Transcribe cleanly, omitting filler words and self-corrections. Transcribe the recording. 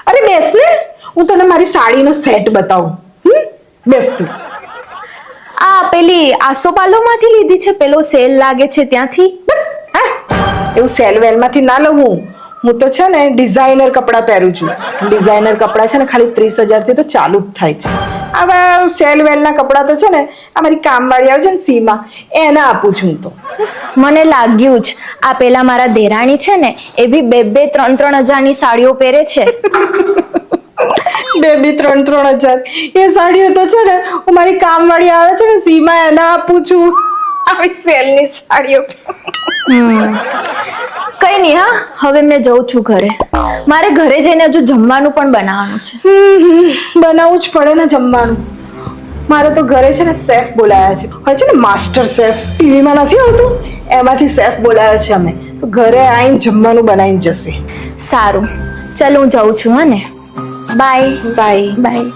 અરે બેસ ને, હું તને મારી સાડીનો સેટ બતાવું. બેસ તું. આ પેલી આસોપાલોમાંથી લીધી છે, પેલો સેલ લાગે છે ત્યાંથી? એવું સેલ વેલમાંથી ના લઉં હું તો છે ને ડિઝાઇનર કપડાં પહેરું છું. ડિઝાઇનર કપડાં છે ને ખાલી 30,000 થી તો ચાલુ જ થાય છે. આવા સેલ વેલના કપડાં તો છે ને અમારી કામવાળી આવે છે ને સીમા, એને આપું છું હું તો. મને લાગ્યું જ, આ પેલા મારા દેરાણી છે ને એ બી 2-3 હજારની સાડીઓ પહેરે છે. 2-3 હજાર એ સાડીઓ તો છે ને હું મારી કામવાળી આવે છે ને સીમા, એને આપું છું. આવી સેલની સાડીઓ. કઈ નહીં, હા હવે મેં જઉં છું ઘરે. મારે ઘરે જઈને હજુ જમવાનું પણ બનાવવાનું છે. બનાવવું જ પડે ને જમવાનું. મારે તો ઘરે છે ને શેફ બોલાયા છે. હોય છે ને માસ્ટર શેફ, ટીવીમાં નથી આવતું, એમાંથી શેફ બોલાયા છે અમે. તો ઘરે આવીને જમવાનું બનાવીને જશે. સારું, ચાલ હું જાઉં છું. હા ને, બાય બાય. બાય.